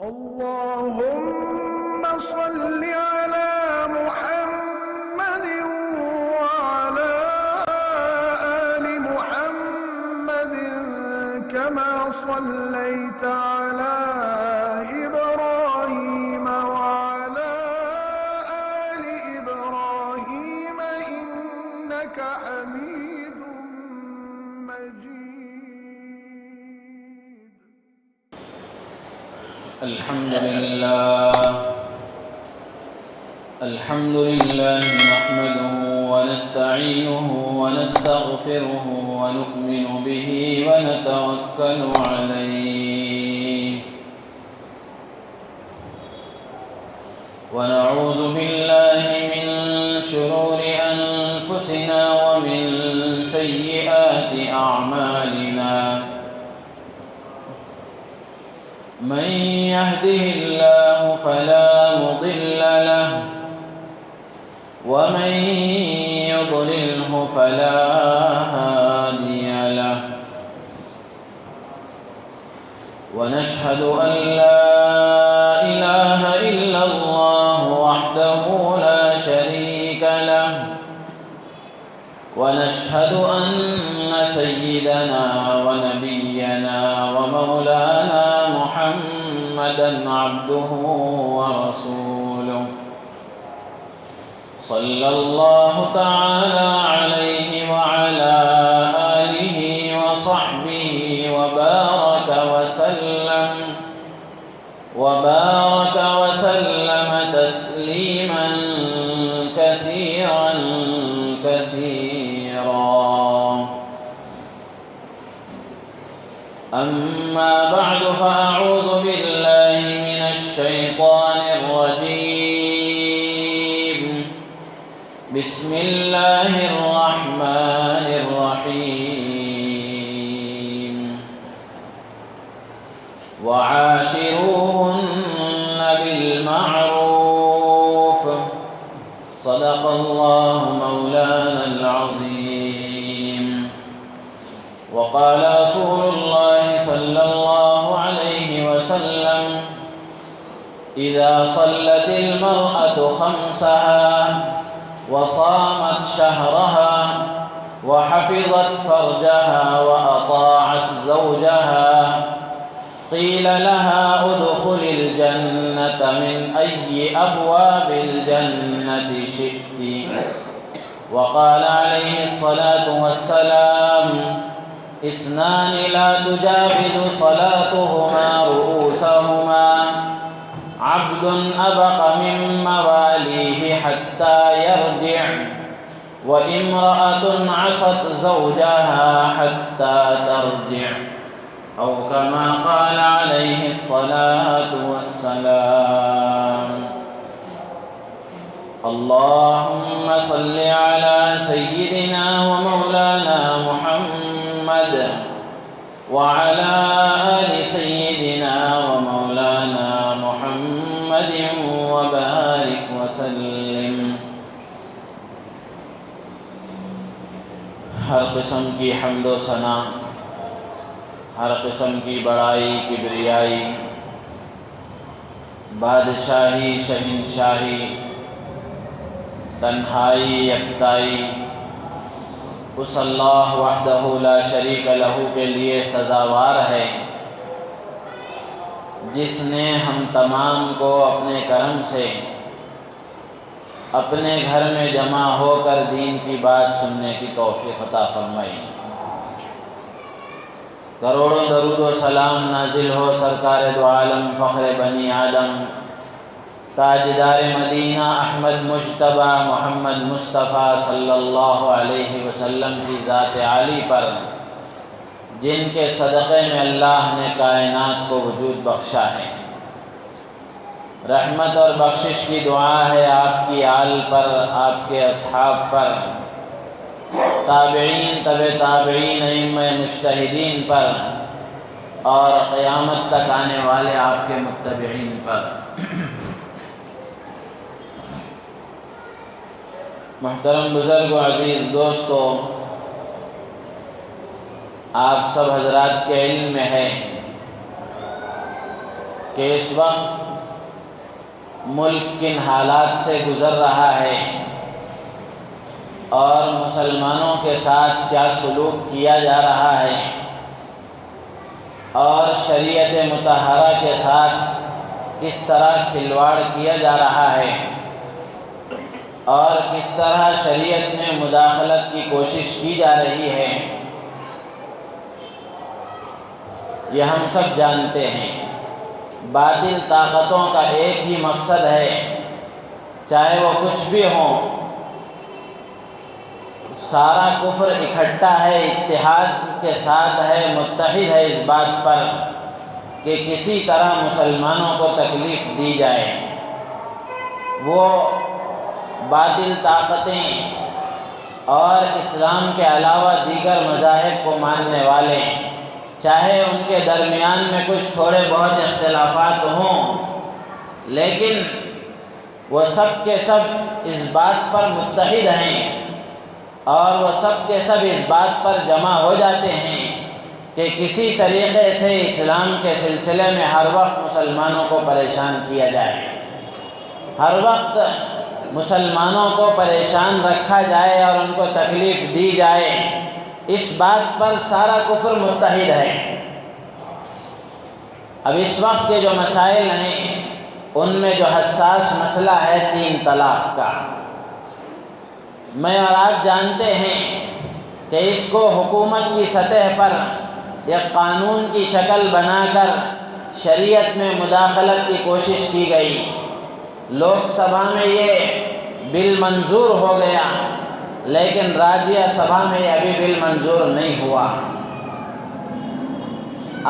اللهم صل على محمد وعلى آل محمد كما صليت على إبراهيم وعلى آل إبراهيم إنك حميد مجيد. الحمد لله نحمده ونستعينه ونستغفره ونؤمن به ونتوكل عليه ونعوذ بالله من شرور أنفسنا ومن سيئات أعمالنا. من يهده الله فلا مضل له ومن يضلله فلا هادي له. ونشهد أن لا إله إلا الله وحده لا شريك له. ونشهد أن سيدنا ونبينا ومولانا محمدًا عبده ورسوله صلى الله تعالى عليه وعلى آله وصحبه وبارك وسلم تسليما كثيرا أما بعد فأعوذ بالله من الشيطان الرجيم. بسم الله الرحمن الرحيم. وعاشروهن بالمعروف. صدق الله مولانا العظيم. وقال رسول الله صلى الله عليه وسلم: إذا صلت المرأة خمسها وصامت شهرها وحفظت فرجها وأطاعت زوجها قيل لها ادخل الجنة من أي أبواب الجنة شئت. وقال عليه الصلاة والسلام: اثنان لا تجاوز صلاتهما رؤوسهما: عبد أبق من مواليه حتى يرجع، وامرأة عصت زوجها حتى ترجع، أو كما قال عليه الصلاة والسلام. اللهم صل على سيدنا ومولانا محمد وعلى آل سيدنا ومولانا محمد وبارك وسلم. ہر قسم کی حمد و ثنا، ہر قسم کی بڑائی کبریائی، بادشاہی شہنشاہی، تنہائی یکتائی اس اللہ وحدہ لا شریک لہ کے لیے سزاوار ہے جس نے ہم تمام کو اپنے کرم سے اپنے گھر میں جمع ہو کر دین کی بات سننے کی توفیق عطا فرمائی۔ کروڑوں درود و سلام نازل ہو سرکار دو عالم فخر بنی آدم تاجدار مدینہ احمد مجتبیٰ محمد مصطفیٰ صلی اللہ علیہ وسلم کی ذات عالی پر، جن کے صدقے میں اللہ نے کائنات کو وجود بخشا ہے۔ رحمت اور بخشش کی دعا ہے آپ کی آل پر، آپ کے اصحاب پر، تابعین، تبع تابعین، ائمہ مجتہدین پر، اور قیامت تک آنے والے آپ کے متبعین پر۔ محترم بزرگ و عزیز دوستو، آپ سب حضرات کے علم میں ہے کہ اس وقت ملک کن حالات سے گزر رہا ہے اور مسلمانوں کے ساتھ کیا سلوک کیا جا رہا ہے اور شریعت مطہرہ کے ساتھ کس طرح کھلواڑ کیا جا رہا ہے اور کس طرح شریعت میں مداخلت کی کوشش کی جا رہی ہے، یہ ہم سب جانتے ہیں۔ باطل طاقتوں کا ایک ہی مقصد ہے، چاہے وہ کچھ بھی ہوں، سارا کفر اکٹھا ہے، اتحاد کے ساتھ ہے، متحد ہے اس بات پر کہ کسی طرح مسلمانوں کو تکلیف دی جائے۔ وہ باطل طاقتیں اور اسلام کے علاوہ دیگر مذاہب کو ماننے والے، چاہے ان کے درمیان میں کچھ تھوڑے بہت اختلافات ہوں، لیکن وہ سب کے سب اس بات پر متحد ہیں اور وہ سب کے سب اس بات پر جمع ہو جاتے ہیں کہ کسی طریقے سے اسلام کے سلسلے میں ہر وقت مسلمانوں کو پریشان کیا جائے، ہر وقت مسلمانوں کو پریشان رکھا جائے اور ان کو تکلیف دی جائے۔ اس بات پر سارا کفر متحد ہے۔ اب اس وقت کے جو مسائل ہیں ان میں جو حساس مسئلہ ہے 3 طلاق کا، میں اور آپ جانتے ہیں کہ اس کو حکومت کی سطح پر ایک قانون کی شکل بنا کر شریعت میں مداخلت کی کوشش کی گئی۔ لوک سبھا میں یہ بل منظور ہو گیا، لیکن راجیہ سبھا میں یہ ابھی بل منظور نہیں ہوا۔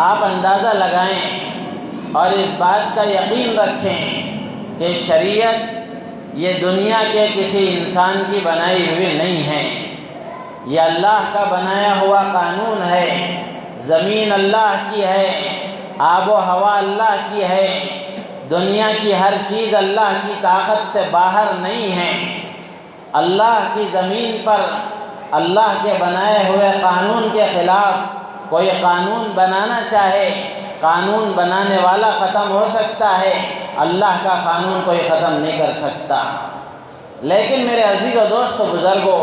آپ اندازہ لگائیں اور اس بات کا یقین رکھیں کہ شریعت یہ دنیا کے کسی انسان کی بنائی ہوئی نہیں ہے، یہ اللہ کا بنایا ہوا قانون ہے۔ زمین اللہ کی ہے، آب و ہوا اللہ کی ہے، دنیا کی ہر چیز اللہ کی طاقت سے باہر نہیں ہے۔ اللہ کی زمین پر اللہ کے بنائے ہوئے قانون کے خلاف کوئی قانون بنانا چاہے، قانون بنانے والا ختم ہو سکتا ہے، اللہ کا قانون کوئی ختم نہیں کر سکتا۔ لیکن میرے عزیز و دوست و بزرگوں،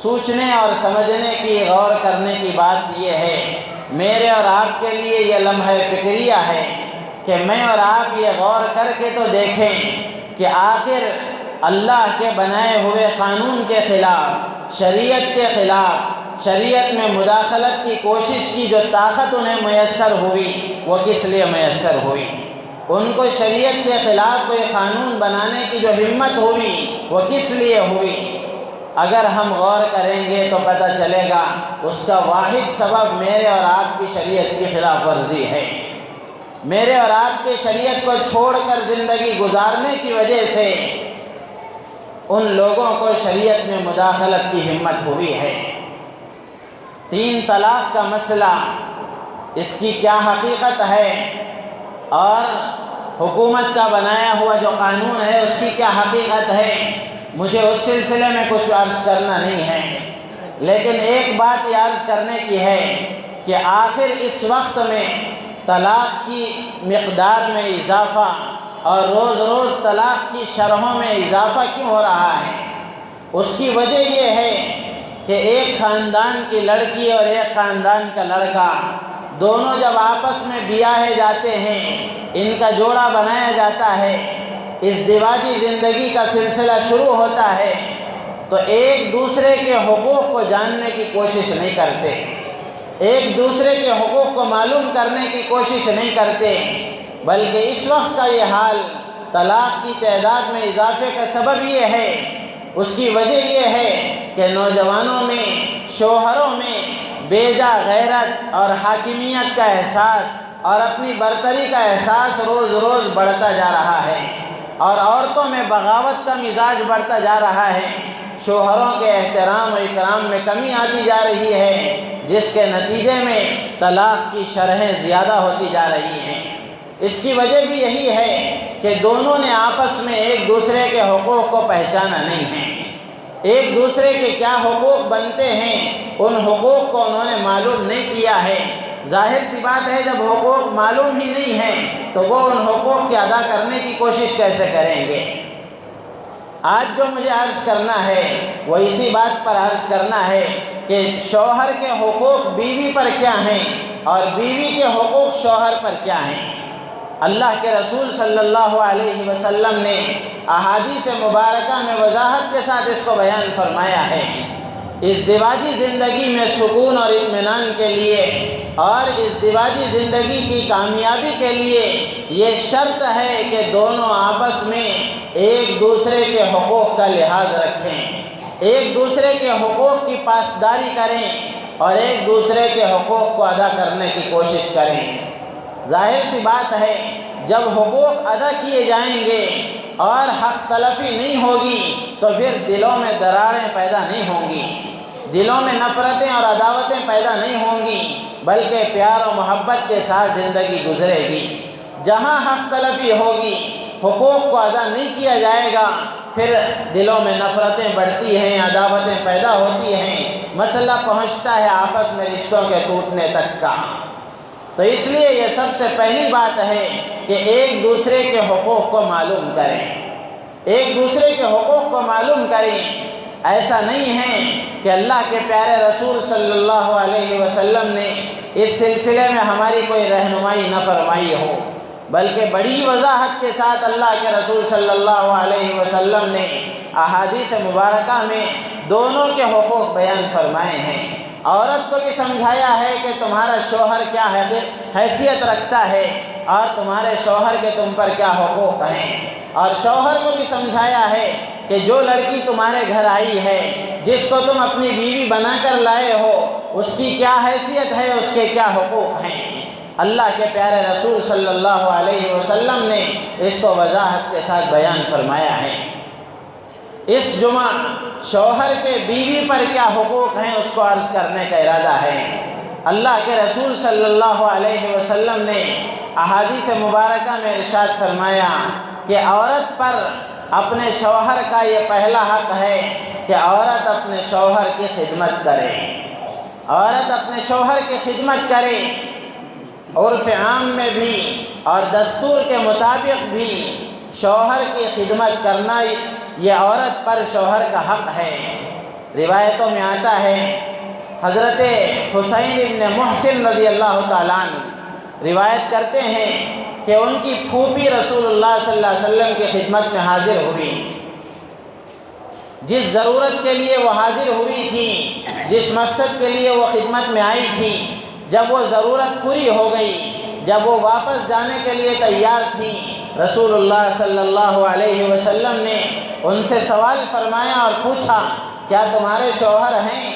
سوچنے اور سمجھنے کی، غور کرنے کی بات یہ ہے، میرے اور آپ کے لیے یہ لمحہ فکریہ ہے کہ میں اور آپ یہ غور کر کے تو دیکھیں کہ آخر اللہ کے بنائے ہوئے قانون کے خلاف، شریعت کے خلاف، شریعت میں مداخلت کی کوشش کی جو طاقت انہیں میسر ہوئی وہ کس لیے میسر ہوئی؟ ان کو شریعت کے خلاف کوئی قانون بنانے کی جو ہمت ہوئی وہ کس لیے ہوئی؟ اگر ہم غور کریں گے تو پتہ چلے گا اس کا واحد سبب میرے اور آپ کی شریعت کی خلاف ورزی ہے۔ میرے اور آپ کے شریعت کو چھوڑ کر زندگی گزارنے کی وجہ سے ان لوگوں کو شریعت میں مداخلت کی ہمت ہوئی ہے۔ 3 طلاق کا مسئلہ، اس کی کیا حقیقت ہے اور حکومت کا بنایا ہوا جو قانون ہے اس کی کیا حقیقت ہے، مجھے اس سلسلے میں کچھ عرض کرنا نہیں ہے، لیکن ایک بات یہ عرض کرنے کی ہے کہ آخر اس وقت میں طلاق کی مقدار میں اضافہ اور روز روز طلاق کی شرحوں میں اضافہ کیوں ہو رہا ہے؟ اس کی وجہ یہ ہے کہ ایک خاندان کی لڑکی اور ایک خاندان کا لڑکا دونوں جب آپس میں بیاہے جاتے ہیں، ان کا جوڑا بنایا جاتا ہے، ازدواجی زندگی کا سلسلہ شروع ہوتا ہے، تو ایک دوسرے کے حقوق کو جاننے کی کوشش نہیں کرتے، ایک دوسرے کے حقوق کو معلوم کرنے کی کوشش نہیں کرتے، بلکہ اس وقت کا یہ حال طلاق کی تعداد میں اضافے کا سبب یہ ہے، اس کی وجہ یہ ہے کہ نوجوانوں میں، شوہروں میں بیجا غیرت اور حاکمیت کا احساس اور اپنی برتری کا احساس روز روز بڑھتا جا رہا ہے، اور عورتوں میں بغاوت کا مزاج بڑھتا جا رہا ہے، شوہروں کے احترام و اکرام میں کمی آتی جا رہی ہے، جس کے نتیجے میں طلاق کی شرحیں زیادہ ہوتی جا رہی ہیں۔ اس کی وجہ بھی یہی ہے کہ دونوں نے آپس میں ایک دوسرے کے حقوق کو پہچانا نہیں ہے، ایک دوسرے کے کیا حقوق بنتے ہیں ان حقوق کو انہوں نے معلوم نہیں کیا ہے، ظاہر سی بات ہے جب حقوق معلوم ہی نہیں ہیں تو وہ ان حقوق کی ادا کرنے کی کوشش کیسے کریں گے؟ آج جو مجھے عرض کرنا ہے وہ اسی بات پر عرض کرنا ہے کہ شوہر کے حقوق بیوی پر کیا ہیں اور بیوی کے حقوق شوہر پر کیا ہیں۔ اللہ کے رسول صلی اللہ علیہ وسلم نے احادیث مبارکہ میں وضاحت کے ساتھ اس کو بیان فرمایا ہے۔ ازدواجی زندگی میں سکون اور اطمینان کے لیے اور ازدواجی زندگی کی کامیابی کے لیے یہ شرط ہے کہ دونوں آپس میں ایک دوسرے کے حقوق کا لحاظ رکھیں، ایک دوسرے کے حقوق کی پاسداری کریں اور ایک دوسرے کے حقوق کو ادا کرنے کی کوشش کریں۔ ظاہر سی بات ہے جب حقوق ادا کیے جائیں گے اور حق تلفی نہیں ہوگی تو پھر دلوں میں دراریں پیدا نہیں ہوں گی، دلوں میں نفرتیں اور عداوتیں پیدا نہیں ہوں گی، بلکہ پیار و محبت کے ساتھ زندگی گزرے گی۔ جہاں حق تلفی ہوگی، حقوق کو ادا نہیں کیا جائے گا، پھر دلوں میں نفرتیں بڑھتی ہیں، عداوتیں پیدا ہوتی ہیں، مسئلہ پہنچتا ہے آپس میں رشتوں کے ٹوٹنے تک کا۔ تو اس لیے یہ سب سے پہلی بات ہے کہ ایک دوسرے کے حقوق کو معلوم کریں، ایک دوسرے کے حقوق کو معلوم کریں۔ ایسا نہیں ہے کہ اللہ کے پیارے رسول صلی اللہ علیہ وسلم نے اس سلسلے میں ہماری کوئی رہنمائی نہ فرمائی ہو، بلکہ بڑی وضاحت کے ساتھ اللہ کے رسول صلی اللہ علیہ وسلم نے احادیث مبارکہ میں دونوں کے حقوق بیان فرمائے ہیں۔ عورت کو بھی سمجھایا ہے کہ تمہارا شوہر کیا حیثیت رکھتا ہے اور تمہارے شوہر کے تم پر کیا حقوق ہیں، اور شوہر کو بھی سمجھایا ہے کہ جو لڑکی تمہارے گھر آئی ہے، جس کو تم اپنی بیوی بنا کر لائے ہو، اس کی کیا حیثیت ہے، اس کے کیا حقوق ہیں۔ اللہ کے پیارے رسول صلی اللہ علیہ وسلم نے اس کو وضاحت کے ساتھ بیان فرمایا ہے۔ اس جمعہ شوہر کے بیوی پر کیا حقوق ہیں اس کو عرض کرنے کا ارادہ ہے۔ اللہ کے رسول صلی اللہ علیہ وسلم نے احادیث مبارکہ میں ارشاد فرمایا کہ عورت پر اپنے شوہر کا یہ پہلا حق ہے کہ عورت اپنے شوہر کی خدمت کرے، عورت اپنے شوہر کی خدمت کرے۔ عرف عام میں بھی اور دستور کے مطابق بھی شوہر کی خدمت کرنا یہ عورت پر شوہر کا حق ہے۔ روایتوں میں آتا ہے حضرت حسین ابن محسن رضی اللہ تعالیٰ عنہ روایت کرتے ہیں کہ ان کی پھوپھی رسول اللہ صلی اللہ علیہ وسلم کی خدمت میں حاضر ہوئی، جس ضرورت کے لیے وہ حاضر ہوئی تھی، جس مقصد کے لیے وہ خدمت میں آئی تھی، جب وہ ضرورت پوری ہو گئی، جب وہ واپس جانے کے لیے تیار تھی، رسول اللہ صلی اللہ علیہ وسلم نے ان سے سوال فرمایا اور پوچھا کیا تمہارے شوہر ہیں؟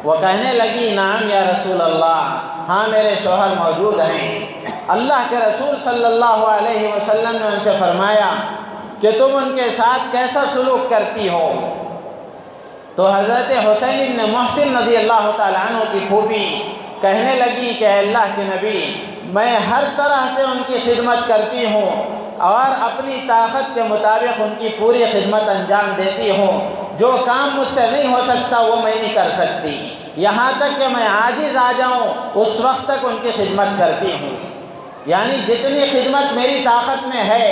وہ کہنے لگی نعم یا رسول اللہ، ہاں میرے شوہر موجود ہیں۔ اللہ کے رسول صلی اللہ علیہ وسلم نے ان سے فرمایا کہ تم ان کے ساتھ کیسا سلوک کرتی ہو؟ تو حضرت حسین بن محسن رضی اللہ تعالیٰ عنہ کی پھوپھی کہنے لگی کہ اے اللہ کے نبی، میں ہر طرح سے ان کی خدمت کرتی ہوں اور اپنی طاقت کے مطابق ان کی پوری خدمت انجام دیتی ہوں، جو کام مجھ سے نہیں ہو سکتا وہ میں نہیں کر سکتی، یہاں تک کہ میں عاجز آ جاؤں اس وقت تک ان کی خدمت کرتی ہوں۔ یعنی جتنی خدمت میری طاقت میں ہے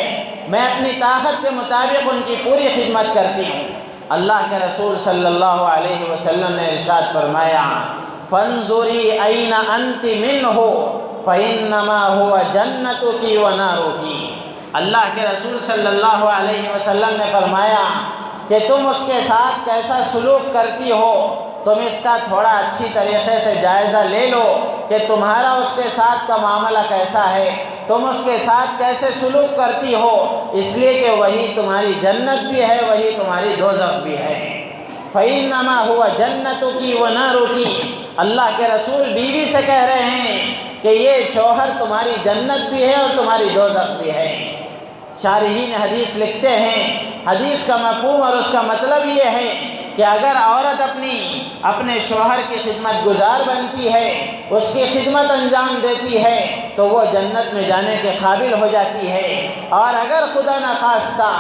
میں اپنی طاقت کے مطابق ان کی پوری خدمت کرتی ہوں۔ اللہ کے رسول صلی اللہ علیہ وسلم نے ارشاد فرمایا فانظری این انت منہ فانما هو جنتک ونارک۔ اللہ کے رسول صلی اللہ علیہ وسلم نے فرمایا کہ تم اس کے ساتھ کیسا سلوک کرتی ہو، تم اس کا تھوڑا اچھی طریقے سے جائزہ لے لو کہ تمہارا اس کے ساتھ کا معاملہ کیسا ہے، تم اس کے ساتھ کیسے سلوک کرتی ہو، اس لیے کہ وہی تمہاری جنت بھی ہے، وہی تمہاری دوزخ بھی ہے۔ فَإِنَّمَا هُوَ جَنَّتُكِ وَنَارُكِ۔ اللہ کے رسول بیوی سے کہہ رہے ہیں کہ یہ شوہر تمہاری جنت بھی ہے اور تمہاری دوزخ بھی ہے۔ شارحین حدیث لکھتے ہیں حدیث کا مفہوم اور اس کا مطلب یہ ہے کہ اگر عورت اپنے شوہر کی خدمت گزار بنتی ہے، اس کی خدمت انجام دیتی ہے تو وہ جنت میں جانے کے قابل ہو جاتی ہے، اور اگر خدا نخواستہ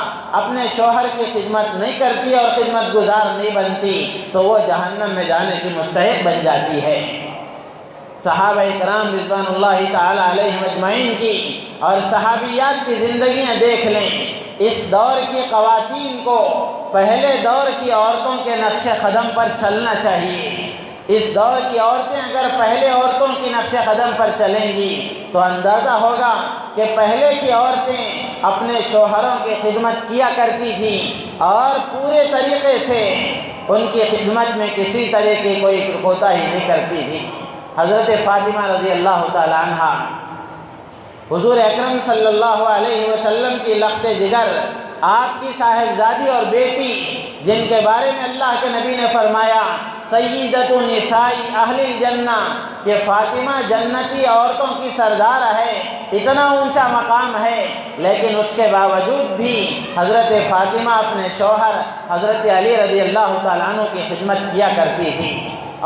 اپنے شوہر کی خدمت نہیں کرتی اور خدمت گزار نہیں بنتی تو وہ جہنم میں جانے کی مستحق بن جاتی ہے۔ صحابہ کرام رضوان اللہ تعالی علیہم اجمعین کی اور صحابیات کی زندگیاں دیکھ لیں، اس دور کی خواتین کو پہلے دور کی عورتوں کے نقش قدم پر چلنا چاہیے۔ اس دور کی عورتیں اگر پہلے عورتوں کی نقش قدم پر چلیں گی تو اندازہ ہوگا کہ پہلے کی عورتیں اپنے شوہروں کی خدمت کیا کرتی تھیں اور پورے طریقے سے ان کی خدمت میں کسی طرح کی کوئی کوتاہی نہیں کرتی تھی۔ حضرت فاطمہ رضی اللہ تعالی عنہ حضور اکرم صلی اللہ علیہ وسلم کی لخت جگر، آپ کی صاحبزادی اور بیٹی، جن کے بارے میں اللہ کے نبی نے فرمایا سیدۃ نساء اہل الجنہ، کہ فاطمہ جنتی عورتوں کی سردار ہے، اتنا اونچا مقام ہے، لیکن اس کے باوجود بھی حضرت فاطمہ اپنے شوہر حضرت علی رضی اللہ تعالیٰ عنہ کی خدمت کیا کرتی تھی۔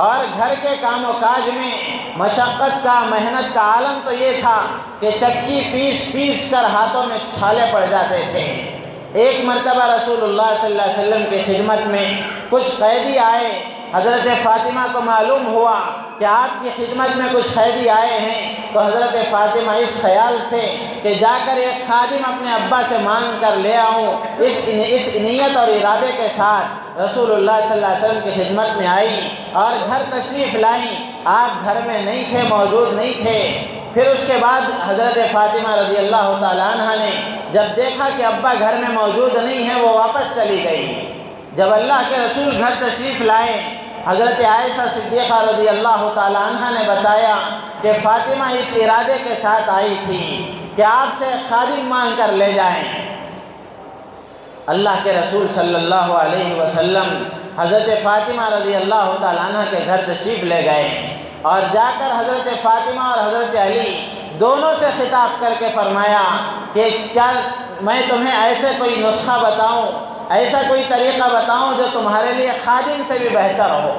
اور گھر کے کام و کاج میں مشقت کا، محنت کا عالم تو یہ تھا کہ چکی پیس پیس کر ہاتھوں میں چھالے پڑ جاتے تھے۔ ایک مرتبہ رسول اللہ صلی اللہ علیہ وسلم کی خدمت میں کچھ قیدی آئے، حضرت فاطمہ کو معلوم ہوا کہ آپ کی خدمت میں کچھ قیدی آئے ہیں، تو حضرت فاطمہ اس خیال سے کہ جا کر ایک خادم اپنے ابا سے مانگ کر لے آؤں، اس نیت اور ارادے کے ساتھ رسول اللہ صلی اللہ علیہ وسلم کی خدمت میں آئی اور گھر تشریف لائیں۔ آپ گھر میں نہیں تھے، موجود نہیں تھے۔ پھر اس کے بعد حضرت فاطمہ رضی اللہ تعالیٰ عنہ نے جب دیکھا کہ ابا گھر میں موجود نہیں ہیں، وہ واپس چلی گئی۔ جب اللہ کے رسول گھر تشریف لائے، حضرت عائشہ صدیقہ رضی اللہ تعالیٰ عنہ نے بتایا کہ فاطمہ اس ارادے کے ساتھ آئی تھی کہ آپ سے خادم مانگ کر لے جائیں۔ اللہ کے رسول صلی اللہ علیہ وسلم حضرت فاطمہ رضی اللہ تعالیٰ عنہ کے گھر تشریف لے گئے اور جا کر حضرت فاطمہ اور حضرت علی دونوں سے خطاب کر کے فرمایا کہ کیا میں تمہیں ایسے کوئی نسخہ بتاؤں، ایسا کوئی طریقہ بتاؤں جو تمہارے لیے خادم سے بھی بہتر ہو،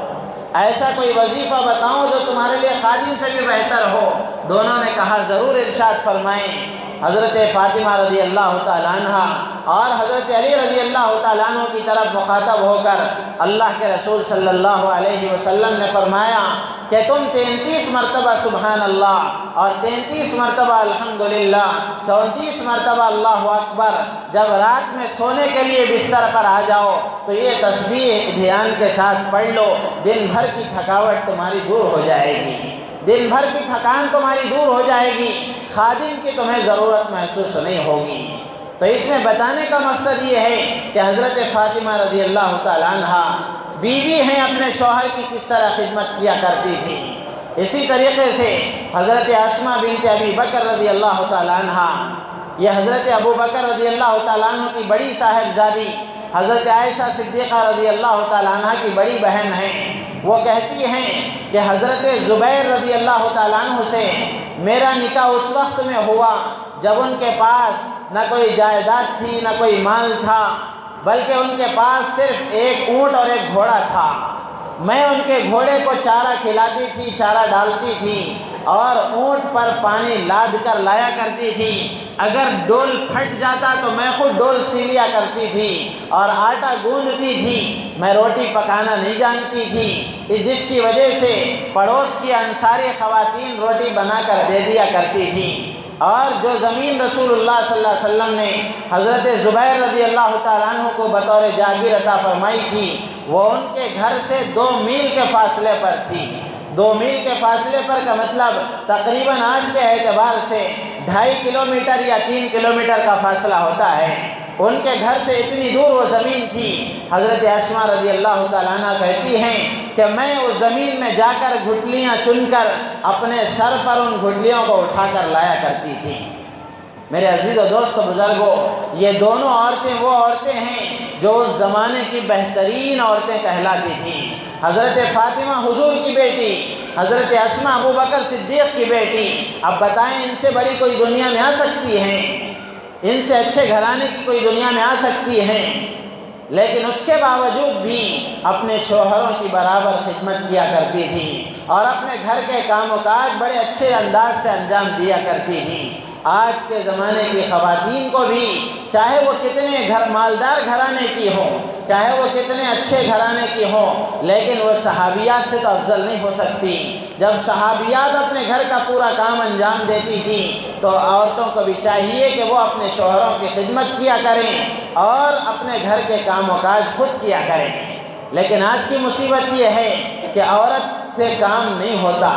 ایسا کوئی وظیفہ بتاؤں جو تمہارے لیے خادم سے بھی بہتر ہو؟ دونوں نے کہا ضرور، ارشاد فرمائیں۔ حضرت فاطمہ رضی اللہ تعالیٰ عنہ اور حضرت علی رضی اللہ تعالیٰ عنہ کی طرف مخاطب ہو کر اللہ کے رسول صلی اللہ علیہ وسلم نے فرمایا کہ تم 33 مرتبہ سبحان اللہ اور 33 مرتبہ الحمدللہ، 34 مرتبہ اللہ اکبر جب رات میں سونے کے لیے بستر پر آ جاؤ تو یہ تسبیح دھیان کے ساتھ پڑھ لو، دن بھر کی تھکاوٹ تمہاری دور ہو جائے گی، دن بھر کی تھکان تمہاری دور ہو جائے گی، خادم کی تمہیں ضرورت محسوس نہیں ہوگی۔ تو اس میں بتانے کا مقصد یہ ہے کہ حضرت فاطمہ رضی اللہ تعالیٰ عنہ بیوی ہیں، اپنے شوہر کی کس طرح خدمت کیا کرتی تھی۔ اسی طریقے سے حضرت اسماء بنت ابی بکر رضی اللہ تعالیٰ عنہ، یہ حضرت ابو بکر رضی اللہ تعالیٰ عنہ کی بڑی صاحبزادی حضرت عائشہ صدیقہ رضی اللہ تعالیٰ عنہ کی بڑی بہن ہیں۔ وہ کہتی ہیں کہ حضرت زبیر رضی اللہ تعالیٰ عنہ سے میرا نکاح اس وقت میں ہوا جب ان کے پاس نہ کوئی جائیداد تھی، نہ کوئی مال تھا، بلکہ ان کے پاس صرف ایک اونٹ اور ایک گھوڑا تھا۔ میں ان کے گھوڑے کو چارہ کھلاتی تھی، چارہ ڈالتی تھی اور اونٹ پر پانی لاد کر لایا کرتی تھی۔ اگر ڈول پھٹ جاتا تو میں خود ڈول سی لیا کرتی تھی اور آٹا گوندتی تھی۔ میں روٹی پکانا نہیں جانتی تھی، جس کی وجہ سے پڑوس کی انصاری خواتین روٹی بنا کر دے دیا کرتی تھی۔ اور جو زمین رسول اللہ صلی اللہ علیہ وسلم نے حضرت زبیر رضی اللہ تعالیٰ عنہ کو بطور جاگیر عطا فرمائی تھی، وہ ان کے گھر سے 2 میل کے فاصلے پر تھی۔ 2 میل کے فاصلے پر کا مطلب تقریباً آج کے اعتبار سے 2.5 کلومیٹر یا 3 کلومیٹر کا فاصلہ ہوتا ہے۔ ان کے گھر سے اتنی دور وہ زمین تھی۔ حضرت اسماء رضی اللہ تعالیٰ عنہ کہتی ہیں کہ میں اس زمین میں جا کر گھٹلیاں چن کر اپنے سر پر ان گھٹلیوں کو اٹھا کر لایا کرتی تھی۔ میرے عزیز و دوست بزرگوں، یہ دونوں عورتیں وہ عورتیں ہیں جو اس زمانے کی بہترین عورتیں کہلاتی تھیں۔ حضرت فاطمہ حضور کی بیٹی، حضرت اسماء ابو بکر صدیق کی بیٹی، اب بتائیں ان سے بڑی کوئی دنیا میں آ سکتی ہیں؟ ان سے اچھے گھرانے کی کوئی دنیا میں آ سکتی ہیں؟ لیکن اس کے باوجود بھی اپنے شوہروں کی برابر خدمت کیا کرتی تھی اور اپنے گھر کے کام و کاج بڑے اچھے انداز سے انجام دیا کرتی تھی۔ آج کے زمانے کی خواتین کو بھی، چاہے وہ کتنے مالدار گھرانے کی ہوں، چاہے وہ کتنے اچھے گھرانے کی ہو، لیکن وہ صحابیات سے تو افضل نہیں ہو سکتی۔ جب صحابیات اپنے گھر کا پورا کام انجام دیتی تھی تو عورتوں کو بھی چاہیے کہ وہ اپنے شوہروں کی خدمت کیا کریں اور اپنے گھر کے کام و کاج خود کیا کریں۔ لیکن آج کی مصیبت یہ ہے کہ عورت سے کام نہیں ہوتا،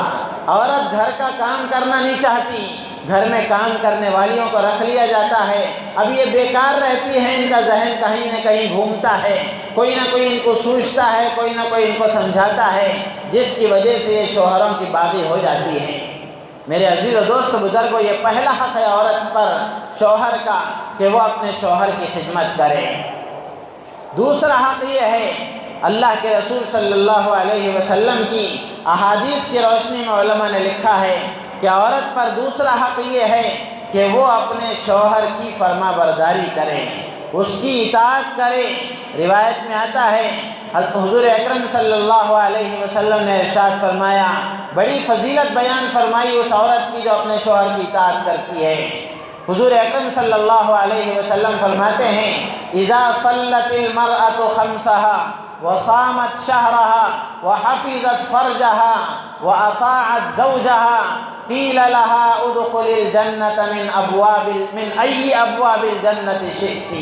عورت گھر کا کام کرنا نہیں چاہتی، گھر میں کام کرنے والیوں کو رکھ لیا جاتا ہے۔ اب یہ بیکار رہتی ہیں، ان کا ذہن کہیں نہ کہیں گھومتا ہے، کوئی نہ کوئی ان کو سوچتا ہے، کوئی نہ کوئی ان کو سمجھاتا ہے، جس کی وجہ سے یہ شوہروں کی باغی ہو جاتی ہیں۔ میرے عزیز و دوست بزرگوں، یہ پہلا حق ہے عورت پر شوہر کا کہ وہ اپنے شوہر کی خدمت کرے۔ دوسرا حق یہ ہے، اللہ کے رسول صلی اللہ علیہ وسلم کی احادیث کی روشنی میں علماء نے لکھا ہے کہ عورت پر دوسرا حق یہ ہے کہ وہ اپنے شوہر کی فرما برداری کرے، اس کی اطاعت کرے۔ روایت میں آتا ہے حضور اکرم صلی اللہ علیہ وسلم نے ارشاد فرمایا، بڑی فضیلت بیان فرمائی اس عورت کی جو اپنے شوہر کی اطاعت کرتی ہے۔ حضور اکرم صلی اللہ علیہ وسلم فرماتے ہیں، اذا صلت المرأة خمسها وصامت شهرها وحفظت فرجها وأطاعت زوجها قيل لها ادخل الجنة من أي أبواب الجنة شئت۔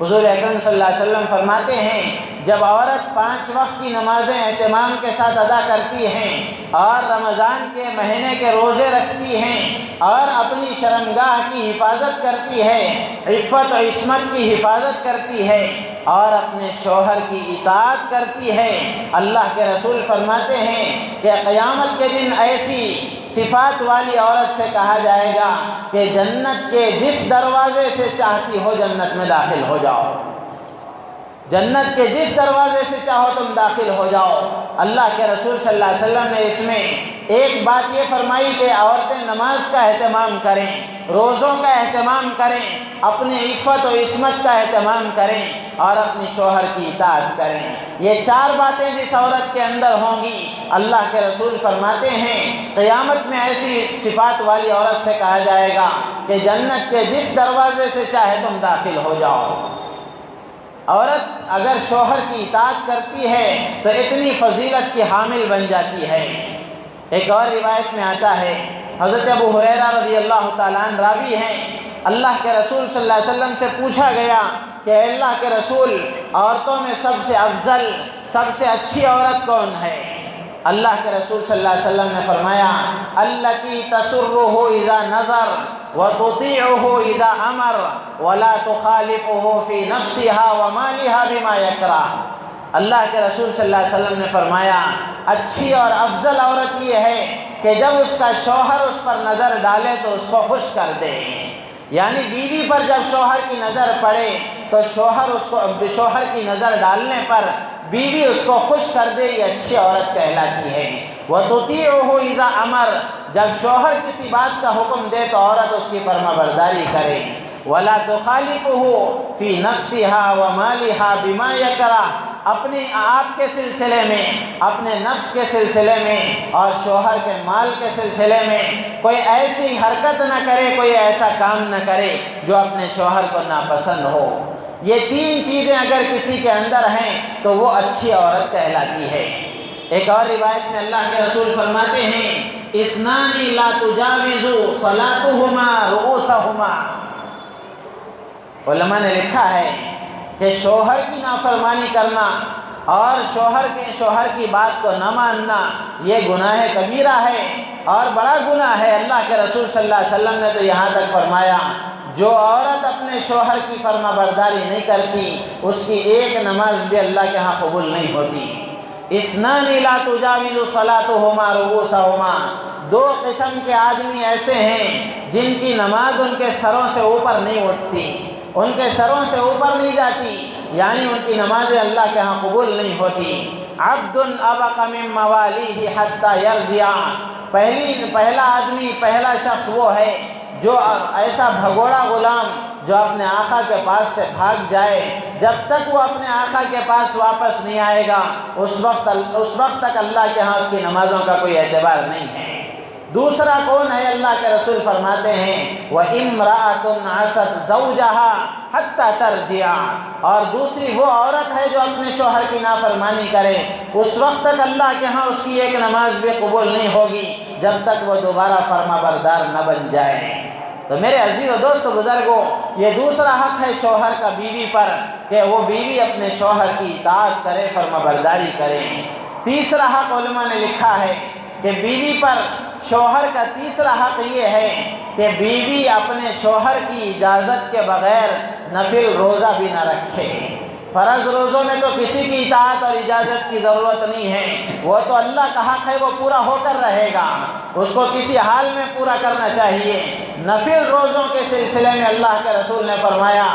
حضور اکرم صلی اللہ علیہ وسلم فرماتے ہیں، جب عورت 5 وقت کی نمازیں اہتمام کے ساتھ ادا کرتی ہیں اور رمضان کے مہینے کے روزے رکھتی ہیں اور اپنی شرمگاہ کی حفاظت کرتی ہے، عفت و عصمت کی حفاظت کرتی ہے اور اپنے شوہر کی اطاعت کرتی ہے، اللہ کے رسول فرماتے ہیں کہ قیامت کے دن ایسی صفات والی عورت سے کہا جائے گا کہ جنت کے جس دروازے سے چاہتی ہو جنت میں داخل ہو جاؤ، جنت کے جس دروازے سے چاہو تم داخل ہو جاؤ۔ اللہ کے رسول صلی اللہ علیہ وسلم نے اس میں ایک بات یہ فرمائی کہ عورتیں نماز کا اہتمام کریں، روزوں کا اہتمام کریں، اپنی عفت و عصمت کا اہتمام کریں اور اپنی شوہر کی اطاعت کریں۔ یہ 4 باتیں جس عورت کے اندر ہوں گی، اللہ کے رسول فرماتے ہیں قیامت میں ایسی صفات والی عورت سے کہا جائے گا کہ جنت کے جس دروازے سے چاہے تم داخل ہو جاؤ۔ عورت اگر شوہر کی اطاعت کرتی ہے تو اتنی فضیلت کی حامل بن جاتی ہے۔ ایک اور روایت میں آتا ہے، حضرت ابو ہریرہ رضی اللہ تعالیٰ عنہ راوی ہیں، اللہ کے رسول صلی اللہ علیہ وسلم سے پوچھا گیا کہ اے اللہ کے رسول، عورتوں میں سب سے افضل، سب سے اچھی عورت کون ہے؟ اللہ کے رسول صلی اللہ علیہ وسلم نے فرمایا، التی تسرہ اذا نظر وتطیعہ اذا امر ولا تخالفہ فی نفسها ومالها بما یکرہ۔ اللہ کے رسول صلی اللہ علیہ وسلم نے فرمایا، اچھی اور افضل عورت یہ ہے کہ جب اس کا شوہر اس پر نظر ڈالے تو اس کو خوش کر دے، یعنی بیوی پر جب شوہر کی نظر پڑے تو شوہر کی نظر ڈالنے پر بیوی اس کو خوش کر دے، یہ اچھی عورت کہلاتی ہے۔ وَتُطِيعُهُ إِذَا أَمَرَ، جب شوہر کسی بات کا حکم دے تو عورت اس کی فرما برداری کرے۔ وَلَا تُخَالِفُهُ فِي نَفْسِهَا وَمَالِهَا بِمَا يَكْرَهُ، اپنے آپ کے سلسلے میں، اپنے نفس کے سلسلے میں اور شوہر کے مال کے سلسلے میں کوئی ایسی حرکت نہ کرے، کوئی ایسا کام نہ کرے جو اپنے شوہر کو ناپسند ہو۔ یہ 3 چیزیں اگر کسی کے اندر ہیں تو وہ اچھی عورت کہلاتی ہے۔ ایک اور روایت میں اللہ کے رسول فرماتے ہیں، اثنان لا تجاوز صلاتهما رؤوسهما۔ علماء نے لکھا ہے کہ شوہر کی نافرمانی کرنا اور شوہر کی بات کو نہ ماننا یہ گناہ کبیرہ ہے اور بڑا گناہ ہے۔ اللہ کے رسول صلی اللہ علیہ وسلم نے تو یہاں تک فرمایا، جو عورت اپنے شوہر کی فرما برداری نہیں کرتی اس کی ایک نماز بھی اللہ کے ہاں قبول نہیں ہوتی۔ اثنان لا تجاوز صلاتهما رؤوسهما، 2 قسم کے آدمی ایسے ہیں جن کی نماز ان کے سروں سے اوپر نہیں اٹھتی، ان کے سروں سے اوپر نہیں جاتی، یعنی ان کی نمازیں اللہ کے ہاں قبول نہیں ہوتی۔ عبد ابق من موالیہ حتی یرجع، پہلا آدمی، پہلا شخص وہ ہے جو ایسا بھگوڑا غلام جو اپنے آقا کے پاس سے بھاگ جائے، جب تک وہ اپنے آقا کے پاس واپس نہیں آئے گا اس وقت تک اللہ کے ہاں اس کی نمازوں کا کوئی اعتبار نہیں ہے۔ دوسرا کون ہے؟ اللہ کے رسول فرماتے ہیں وَإِمْرَأَةٌ عَصَتْ زَوْجَهَا حَتَّى تَرْجِعَ، اور دوسری وہ عورت ہے جو اپنے شوہر کی نافرمانی کرے، اس وقت تک اللہ کے ہاں اس کی ایک نماز بھی قبول نہیں ہوگی جب تک وہ دوبارہ فرما بردار نہ بن جائے۔ تو میرے عزیز و دوست و بزرگوں، یہ دوسرا حق ہے شوہر کا بیوی پر کہ وہ بیوی اپنے شوہر کی اطاعت کرے، فرما برداری کرے۔ تیسرا حق علماء نے لکھا ہے کہ بیوی پر شوہر کا تیسرا حق یہ ہے کہ بیوی اپنے شوہر کی اجازت کے بغیر نفل روزہ بھی نہ رکھے۔ فرض روزوں میں تو کسی کی اطاعت اور اجازت کی ضرورت نہیں ہے، وہ تو اللہ کا حق ہے، وہ پورا ہو کر رہے گا، اس کو کسی حال میں پورا کرنا چاہیے۔ نفل روزوں کے سلسلے میں اللہ کے رسول نے فرمایا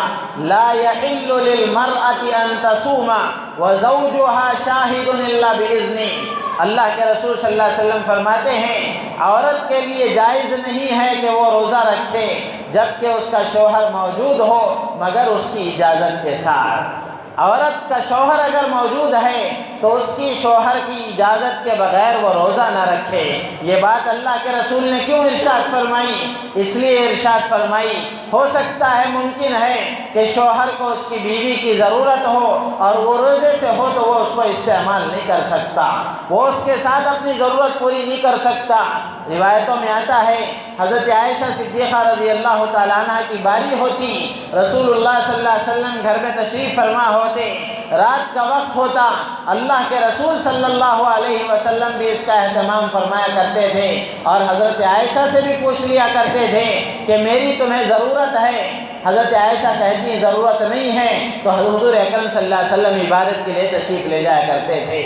لا يحل للمرأة ان تصوم وزوجها شاهد الا باذنه۔ اللہ کے رسول صلی اللہ علیہ وسلم فرماتے ہیں عورت کے لیے جائز نہیں ہے کہ وہ روزہ رکھے جبکہ اس کا شوہر موجود ہو مگر اس کی اجازت کے ساتھ۔ عورت کا شوہر اگر موجود ہے تو اس کی شوہر کی اجازت کے بغیر وہ روزہ نہ رکھے۔ یہ بات اللہ کے رسول نے کیوں ارشاد فرمائی؟ اس لیے ارشاد فرمائی ہو سکتا ہے، ممکن ہے کہ شوہر کو اس کی بیوی کی ضرورت ہو اور وہ روزے سے ہو تو وہ اس کو استعمال نہیں کر سکتا، وہ اس کے ساتھ اپنی ضرورت پوری نہیں کر سکتا۔ روایتوں میں آتا ہے حضرت عائشہ صدیقہ رضی اللہ تعالیٰ عنہ کی باری ہوتی، رسول اللہ صلی اللہ علیہ وسلم گھر میں تشریف فرما ہوتے، رات کا وقت ہوتا، اللہ کے رسول صلی اللہ علیہ وسلم بھی اس کا اہتمام فرمایا کرتے تھے اور حضرت عائشہ سے بھی پوچھ لیا کرتے تھے کہ میری تمہیں ضرورت ہے؟ حضرت عائشہ کہتی ہیں ضرورت نہیں ہے، تو حضور اکرم صلی اللہ علیہ وسلم عبادت کے لیے تشریف لے جایا کرتے تھے۔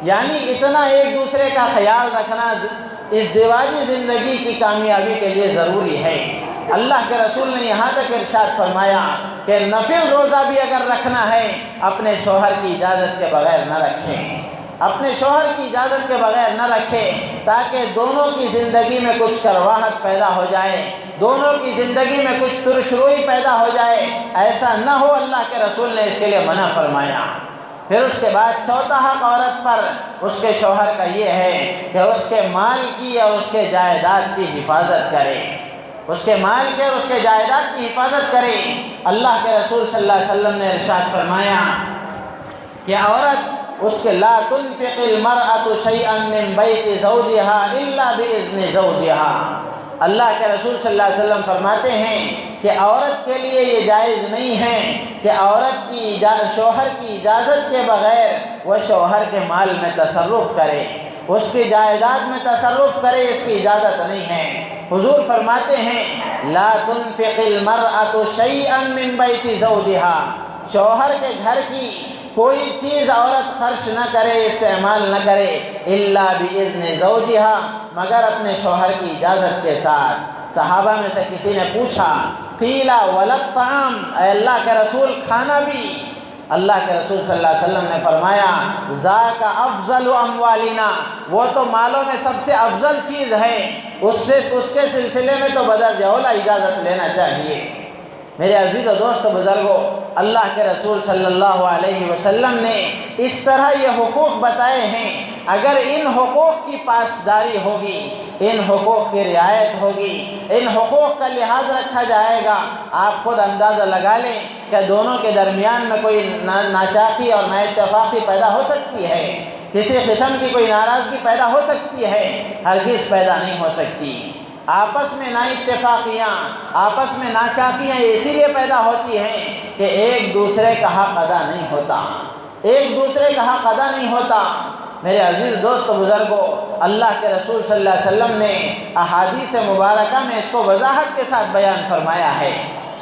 یعنی اتنا ایک دوسرے کا خیال رکھنا ازدواجی زندگی کی کامیابی کے لیے ضروری ہے۔ اللہ کے رسول نے یہاں تک ارشاد فرمایا کہ نفل روزہ بھی اگر رکھنا ہے اپنے شوہر کی اجازت کے بغیر نہ رکھیں، اپنے شوہر کی اجازت کے بغیر نہ رکھیں، تاکہ دونوں کی زندگی میں کچھ کرواہٹ پیدا ہو جائے، دونوں کی زندگی میں کچھ ترشروئی پیدا ہو جائے، ایسا نہ ہو۔ اللہ کے رسول نے اس کے لیے منع فرمایا۔ پھر اس کے بعد چوتھا حق عورت پر اس کے شوہر کا یہ ہے کہ اس کے مال کی اور اس کے جائیداد کی حفاظت کرے، اس کے مال کے اور اس کے جائیداد کی حفاظت کرے۔ اللہ کے رسول صلی اللہ علیہ وسلم نے ارشاد فرمایا کہ عورت اس کے لا تنفق المرأة شيئا من بیت زوجها الا باذن زوجها۔ اللہ کے رسول صلی اللہ علیہ وسلم فرماتے ہیں کہ عورت کے لیے یہ جائز نہیں ہے کہ عورت کی شوہر کی اجازت کے بغیر وہ شوہر کے مال میں تصرف کرے، اس کی جائیداد میں تصرف کرے، اس کی اجازت نہیں ہے۔ حضور فرماتے ہیں لا تنفق المرأة شيئا من بیت زوجها، شوہر کے گھر کی کوئی چیز عورت خرچ نہ کرے، استعمال نہ کرے، الا باذن زوجها، مگر اپنے شوہر کی اجازت کے ساتھ۔ صحابہ میں سے کسی نے پوچھا قیل ولا الطعام، اے اللہ کے رسول کھانا بھی؟ اللہ کے رسول صلی اللہ علیہ وسلم نے فرمایا ذاک افضل اموالنا، وہ تو مالوں میں سب سے افضل چیز ہے، اس کے سلسلے میں تو بدرجہ اولیٰ اجازت لینا چاہیے۔ میرے عزیز و دوست و بزرگوں، اللہ کے رسول صلی اللہ علیہ وسلم نے اس طرح یہ حقوق بتائے ہیں، اگر ان حقوق کی پاسداری ہوگی، ان حقوق کی رعایت ہوگی، ان حقوق کا لحاظ رکھا جائے گا، آپ خود اندازہ لگا لیں کہ دونوں کے درمیان میں کوئی ناچاقی اور نااتفاقی پیدا ہو سکتی ہے، کسی قسم کی کوئی ناراضگی پیدا ہو سکتی ہے؟ ہرگز پیدا نہیں ہو سکتی۔ آپس میں نا اتفاقیاں، آپس میں ناچاقیاں اسی لیے پیدا ہوتی ہیں کہ ایک دوسرے کا حق ادا نہیں ہوتا، ایک دوسرے کا حق ادا نہیں ہوتا۔ میرے عزیز دوست و بزرگوں، اللہ کے رسول صلی اللہ علیہ وسلم نے احادیث مبارکہ میں اس کو وضاحت کے ساتھ بیان فرمایا ہے۔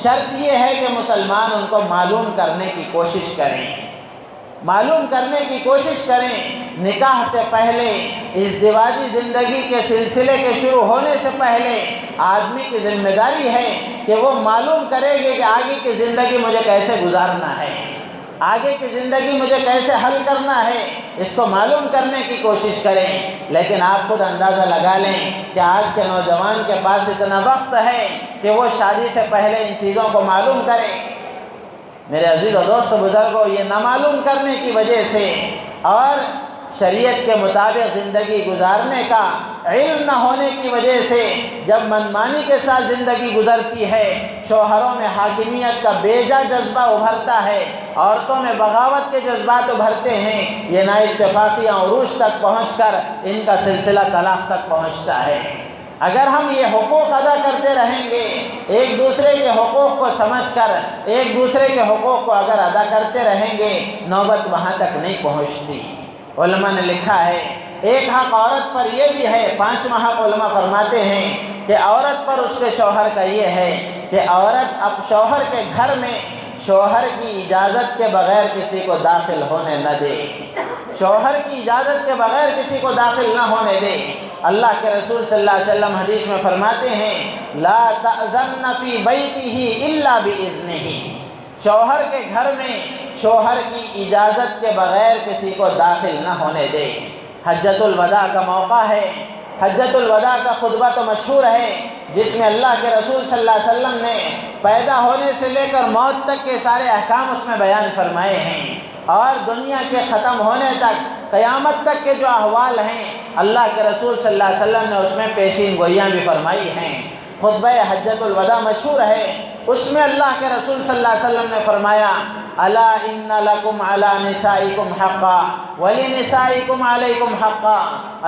شرط یہ ہے کہ مسلمان ان کو معلوم کرنے کی کوشش کریں، معلوم کرنے کی کوشش کریں۔ نکاح سے پہلے، ازدواجی زندگی کے سلسلے کے شروع ہونے سے پہلے آدمی کی ذمہ داری ہے کہ وہ معلوم کرے گی کہ آگے کی زندگی مجھے کیسے گزارنا ہے، آگے کی زندگی مجھے کیسے حل کرنا ہے، اس کو معلوم کرنے کی کوشش کریں۔ لیکن آپ خود اندازہ لگا لیں کہ آج کے نوجوان کے پاس اتنا وقت ہے کہ وہ شادی سے پہلے ان چیزوں کو معلوم کریں۔ میرے عزیز و دوست بزرگوں، یہ نامعلوم کرنے کی وجہ سے اور شریعت کے مطابق زندگی گزارنے کا علم نہ ہونے کی وجہ سے جب منمانی کے ساتھ زندگی گزرتی ہے، شوہروں میں حاکمیت کا بیجا جذبہ ابھرتا ہے، عورتوں میں بغاوت کے جذبات ابھرتے ہیں، یہ نا اتفاقیاں عروج تک پہنچ کر ان کا سلسلہ طلاق تک پہنچتا ہے۔ اگر ہم یہ حقوق ادا کرتے رہیں گے، ایک دوسرے کے حقوق کو سمجھ کر ایک دوسرے کے حقوق کو اگر ادا کرتے رہیں گے، نوبت وہاں تک نہیں پہنچتی۔ علماء نے لکھا ہے ایک حق عورت پر یہ بھی ہے، 5واں حق علماء فرماتے ہیں کہ عورت پر اس کے شوہر کا یہ ہے کہ عورت اب شوہر کے گھر میں شوہر کی اجازت کے بغیر کسی کو داخل ہونے نہ دے، شوہر کی اجازت کے بغیر کسی کو داخل نہ ہونے دے۔ اللہ کے رسول صلی اللہ علیہ وسلم حدیث میں فرماتے ہیں لا تأذن فی بیتہ الا بإذنہ، شوہر کے گھر میں شوہر کی اجازت کے بغیر کسی کو داخل نہ ہونے دے۔ حجۃ الوداع کا موقع ہے، حجۃ الوداع کا خطبہ تو مشہور ہے جس میں اللہ کے رسول صلی اللہ علیہ وسلم نے پیدا ہونے سے لے کر موت تک کے سارے احکام اس میں بیان فرمائے ہیں، اور دنیا کے ختم ہونے تک قیامت تک کے جو احوال ہیں اللہ کے رسول صلی اللہ علیہ وسلم نے اس میں پیشین گوئیاں بھی فرمائی ہیں۔ خطبہ حجۃ الوداع مشہور ہے، اس میں اللہ کے رسول صلی اللہ علیہ وسلم نے فرمایا الا ان لکم علی نسائکم حقا ولنسائکم علیکم حقا۔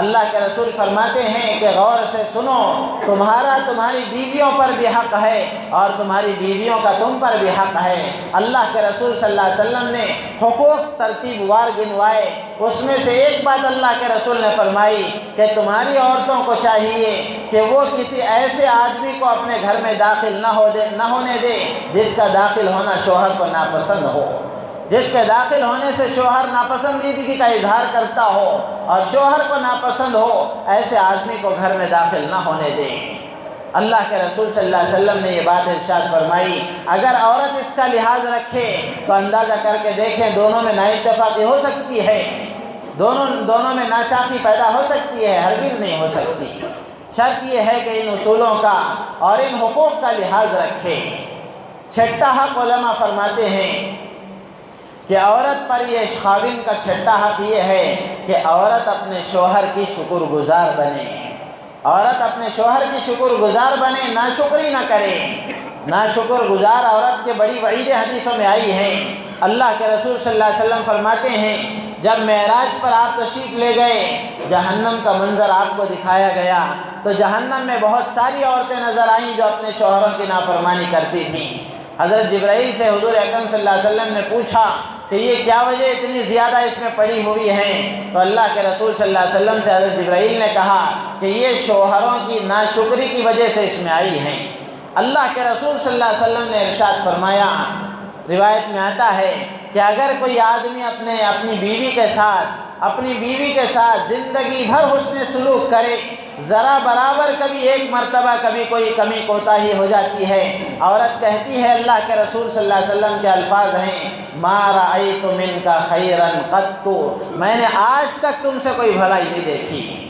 اللہ کے رسول فرماتے ہیں کہ غور سے سنو، تمہارا تمہاری بیویوں پر بھی حق ہے اور تمہاری بیویوں کا تم پر بھی حق ہے۔ اللہ کے رسول صلی اللہ علیہ وسلم نے حقوق ترتیب وار گنوائے، اس میں سے ایک بات اللہ کے رسول نے فرمائی کہ تمہاری عورتوں کو چاہیے کہ وہ کسی ایسے آدمی کو اپنے گھر میں داخل نہ ہونے دے جس کا داخل ہونا شوہر کو ناپسند ہو، جس کے داخل ہونے سے شوہر ناپسندیدگی کا اظہار کرتا ہو اور شوہر کو ناپسند ہو، ایسے آدمی کو گھر میں داخل نہ ہونے دے۔ اللہ کے رسول صلی اللہ علیہ وسلم نے یہ بات ارشاد فرمائی، اگر عورت اس کا لحاظ رکھے تو اندازہ کر کے دیکھیں دونوں میں نا اتفاقی ہو سکتی ہے، دونوں میں ناچاقی پیدا ہو سکتی ہے؟ ہرگز نہیں ہو سکتی۔ شرط یہ ہے کہ ان اصولوں کا اور ان حقوق کا لحاظ رکھے۔ چھٹا حق علماء فرماتے ہیں کہ عورت پر یہ خاوند کا چھٹا حق یہ ہے کہ عورت اپنے شوہر کی شکر گزار بنے، عورت اپنے شوہر کی شکر گزار بنے، ناشکری نہ کرے۔ ناشکر گزار عورت کے بڑی وعیدیں حدیثوں میں آئی ہیں۔ اللہ کے رسول صلی اللہ علیہ وسلم فرماتے ہیں جب معراج پر آپ تشریف لے گئے، جہنم کا منظر آپ کو دکھایا گیا تو جہنم میں بہت ساری عورتیں نظر آئیں جو اپنے شوہروں کی نافرمانی کرتی تھیں۔ حضرت جبرائیل سے حضور اکرم صلی اللہ علیہ وسلم نے پوچھا کہ یہ کیا وجہ اتنی زیادہ اس میں پڑی ہوئی ہیں؟ تو اللہ کے رسول صلی اللہ علیہ وسلم سے حضرت جبرائیل نے کہا کہ یہ شوہروں کی ناشکری کی وجہ سے اس میں آئی ہیں۔ اللہ کے رسول صلی اللہ علیہ وسلم نے ارشاد فرمایا، روایت میں آتا ہے کہ اگر کوئی آدمی اپنی بیوی کے ساتھ زندگی بھر حسن سلوک کرے، ذرا برابر کبھی ایک مرتبہ کبھی کوئی کمی کوتاہی ہو جاتی ہے، عورت کہتی ہے، اللہ کے رسول صلی اللہ علیہ وسلم کے الفاظ ہیں ما رأیت منک خیرا قط، میں نے آج تک تم سے کوئی بھلائی نہیں دیکھی۔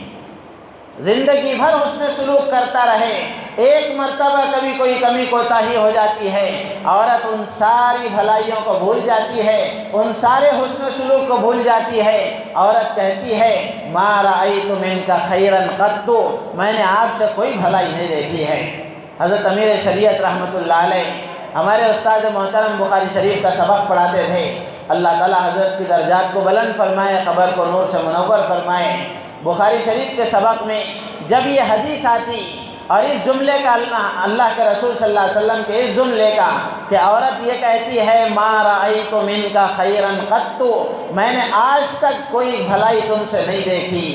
زندگی بھر حسن سلوک کرتا رہے، ایک مرتبہ کبھی کوئی کمی کوتاہی ہو جاتی ہے، عورت ان ساری بھلائیوں کو بھول جاتی ہے، ان سارے حسن سلوک کو بھول جاتی ہے۔ عورت کہتی ہے ما رأیت منک خیرا قط، میں نے آپ سے کوئی بھلائی نہیں دیکھی ہے۔ حضرت امیر شریعت رحمۃ اللہ علیہ ہمارے استاد محترم بخاری شریف کا سبق پڑھاتے تھے، اللہ تعالیٰ حضرت کی درجات کو بلند فرمائے، قبر کو نور سے منور فرمائے۔ بخاری شریف کے سبق میں جب یہ حدیث آتی اور اس جملے کا اللہ کے رسول صلی اللہ علیہ وسلم کے اس جملے کا کہ عورت یہ کہتی ہے ما رأیت منک خیرا قط، میں نے آج تک کوئی بھلائی تم سے نہیں دیکھی،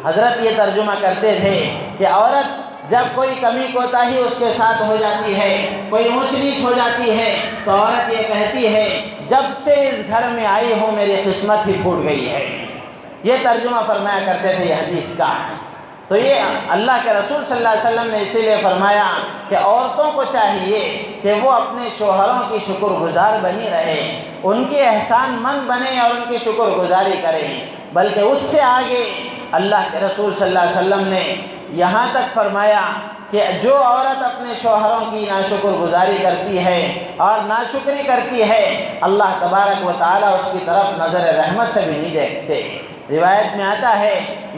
حضرت یہ ترجمہ کرتے تھے کہ عورت جب کوئی کمی کوتاہی اس کے ساتھ ہو جاتی ہے، کوئی اونچ نیچ ہو جاتی ہے، تو عورت یہ کہتی ہے جب سے اس گھر میں آئی ہوں میری قسمت ہی پھوٹ گئی ہے۔ یہ ترجمہ فرمایا کرتے تھے یہ حدیث کا۔ تو یہ اللہ کے رسول صلی اللہ علیہ وسلم نے اسی لیے فرمایا کہ عورتوں کو چاہیے کہ وہ اپنے شوہروں کی شکر گزار بنی رہے، ان کے احسان مند بنے اور ان کی شکر گزاری کریں۔ بلکہ اس سے آگے اللہ کے رسول صلی اللہ علیہ وسلم نے یہاں تک فرمایا کہ جو عورت اپنے شوہروں کی ناشکر گزاری کرتی ہے اور ناشکری کرتی ہے، اللہ تبارک و تعالیٰ اس کی طرف نظر رحمت سے بھی نہیں دیکھتے۔ روایت میں آتا ہے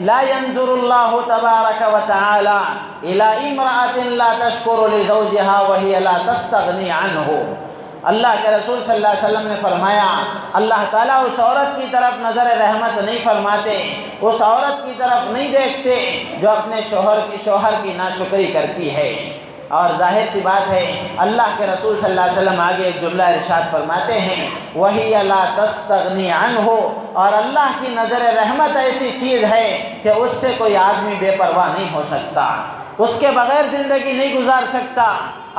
لا ينظر اللہ تبارک و تعالی الی امرأة لا تشکر لزوجها وهي لا تستغنی عنہ۔ اللہ کے رسول صلی اللہ علیہ وسلم نے فرمایا اللہ تعالیٰ اس عورت کی طرف نظر رحمت نہیں فرماتے، اس عورت کی طرف نہیں دیکھتے جو اپنے شوہر کی ناشکری کرتی ہے۔ اور ظاہر سی بات ہے اللہ کے رسول صلی اللہ علیہ وسلم آگے ایک جملہ ارشاد فرماتے ہیں وَهِيَ لَا تَسْتَغْنِي عَنْهُ، اور اللہ کی نظر رحمت ایسی چیز ہے کہ اس سے کوئی آدمی بے پرواہ نہیں ہو سکتا، اس کے بغیر زندگی نہیں گزار سکتا۔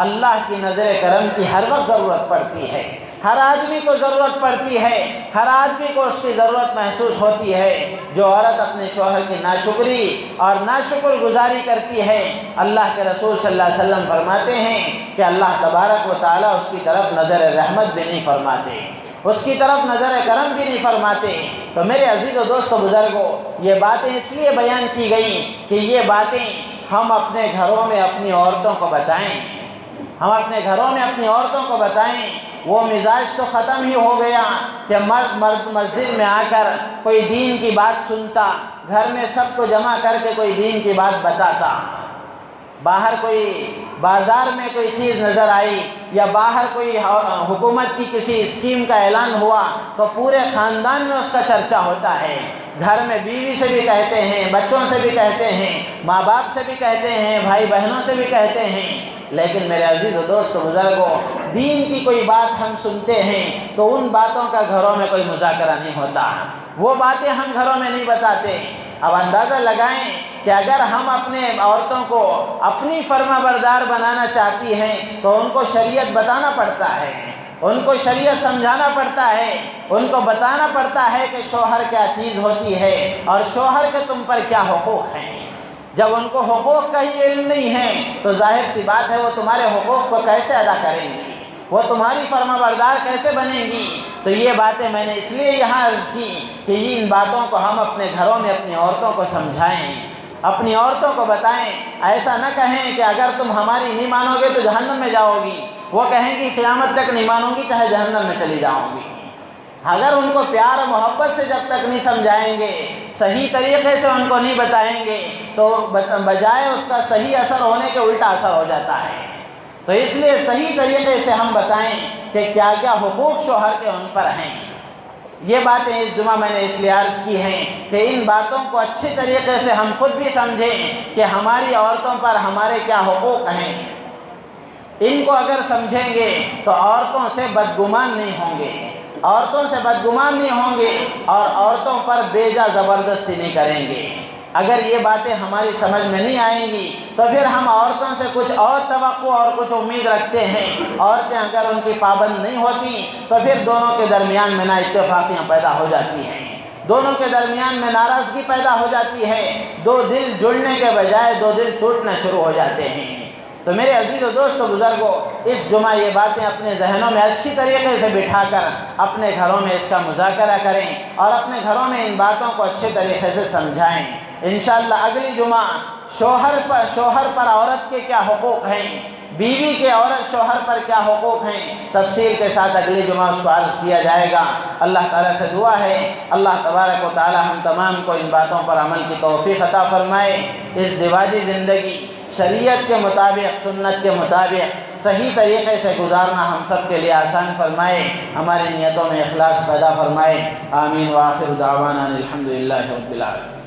اللہ کی نظر کرم کی ہر وقت ضرورت پڑتی ہے، ہر آدمی کو ضرورت پڑتی ہے، ہر آدمی کو اس کی ضرورت محسوس ہوتی ہے۔ جو عورت اپنے شوہر کی ناشکری اور ناشکر گزاری کرتی ہے، اللہ کے رسول صلی اللہ علیہ وسلم فرماتے ہیں کہ اللہ تبارک و تعالیٰ اس کی طرف نظر رحمت بھی نہیں فرماتے، اس کی طرف نظر کرم بھی نہیں فرماتے۔ تو میرے عزیز و دوست و بزرگوں، یہ باتیں اس لیے بیان کی گئیں کہ یہ باتیں ہم اپنے گھروں میں اپنی عورتوں کو بتائیں، ہم اپنے گھروں میں اپنی عورتوں کو بتائیں۔ وہ مزاج تو ختم ہی ہو گیا کہ مرد مسجد میں آ کر کوئی دین کی بات سنتا، گھر میں سب کو جمع کر کے کوئی دین کی بات بتاتا، باہر کوئی بازار میں کوئی چیز نظر آئی یا باہر کوئی حکومت کی کسی اسکیم کا اعلان ہوا تو پورے خاندان میں اس کا چرچا ہوتا ہے، گھر میں بیوی سے بھی کہتے ہیں، بچوں سے بھی کہتے ہیں، ماں باپ سے بھی کہتے ہیں، بھائی بہنوں سے بھی کہتے ہیں۔ لیکن میرے عزیز و دوست و بزرگوں، دین کی کوئی بات ہم سنتے ہیں تو ان باتوں کا گھروں میں کوئی مذاکرہ نہیں ہوتا، وہ باتیں ہم گھروں میں نہیں بتاتے۔ اب اندازہ لگائیں کہ اگر ہم اپنے عورتوں کو اپنی فرما بردار بنانا چاہتی ہیں تو ان کو شریعت بتانا پڑتا ہے، ان کو شریعت سمجھانا پڑتا ہے، ان کو بتانا پڑتا ہے کہ شوہر کیا چیز ہوتی ہے اور شوہر کے تم پر کیا حقوق ہیں۔ جب ان کو حقوق کا ہی علم نہیں ہے تو ظاہر سی بات ہے وہ تمہارے حقوق کو کیسے ادا کریں گی، وہ تمہاری فرما بردار کیسے بنیں گی۔ تو یہ باتیں میں نے اس لیے یہاں عرض کی کہ ان باتوں کو ہم اپنے گھروں میں اپنی عورتوں کو سمجھائیں، اپنی عورتوں کو بتائیں۔ ایسا نہ کہیں کہ اگر تم ہماری نہیں مانو گے تو جہنم میں جاؤ گی، وہ کہیں گی قیامت تک نہیں مانوں گی چاہے جہنم میں چلی جاؤں گی۔ اگر ان کو پیار و محبت سے جب تک نہیں سمجھائیں گے، صحیح طریقے سے ان کو نہیں بتائیں گے تو بجائے اس کا صحیح اثر ہونے کے الٹا اثر ہو جاتا ہے۔ تو اس لیے صحیح طریقے سے ہم بتائیں کہ کیا کیا حقوق شوہر کے ان پر ہیں۔ یہ باتیں اس جمعہ میں نے اس لیے عرض کی ہیں کہ ان باتوں کو اچھی طریقے سے ہم خود بھی سمجھیں کہ ہماری عورتوں پر ہمارے کیا حقوق ہیں۔ ان کو اگر سمجھیں گے تو عورتوں سے بدگمان نہیں ہوں گے، عورتوں سے بدگمان نہیں ہوں گے اور عورتوں پر بیجا زبردستی نہیں کریں گے۔ اگر یہ باتیں ہماری سمجھ میں نہیں آئیں گی تو پھر ہم عورتوں سے کچھ اور توقع اور کچھ امید رکھتے ہیں، عورتیں اگر ان کی پابند نہیں ہوتی تو پھر دونوں کے درمیان میں نا اتفاقیاں پیدا ہو جاتی ہیں، دونوں کے درمیان میں ناراضگی پیدا ہو جاتی ہے، دو دل جڑنے کے بجائے دو دل ٹوٹنا شروع ہو جاتے ہیں۔ تو میرے عزیز و دوست و بزرگوں، اس جمعہ یہ باتیں اپنے ذہنوں میں اچھی طریقے سے بٹھا کر اپنے گھروں میں اس کا مذاکرہ کریں اور اپنے گھروں میں ان باتوں کو اچھے طریقے سے سمجھائیں۔ انشاءاللہ اگلی جمعہ شوہر پر عورت کے کیا حقوق ہیں، بیوی کے عورت شوہر پر کیا حقوق ہیں، تفصیل کے ساتھ اگلی جمعہ اس کو عرض کیا جائے گا۔ اللہ تعالیٰ سے دعا ہے اللہ تبارک و تعالیٰ ہم تمام کو ان باتوں پر عمل کی توفیق عطا فرمائے، اس ازدواجی زندگی شریعت کے مطابق، سنت کے مطابق صحیح طریقے سے گزارنا ہم سب کے لیے آسان فرمائے، ہماری نیتوں میں اخلاص پیدا فرمائے۔ آمین وآخر دعوانا الحمدللہ رب العالمین۔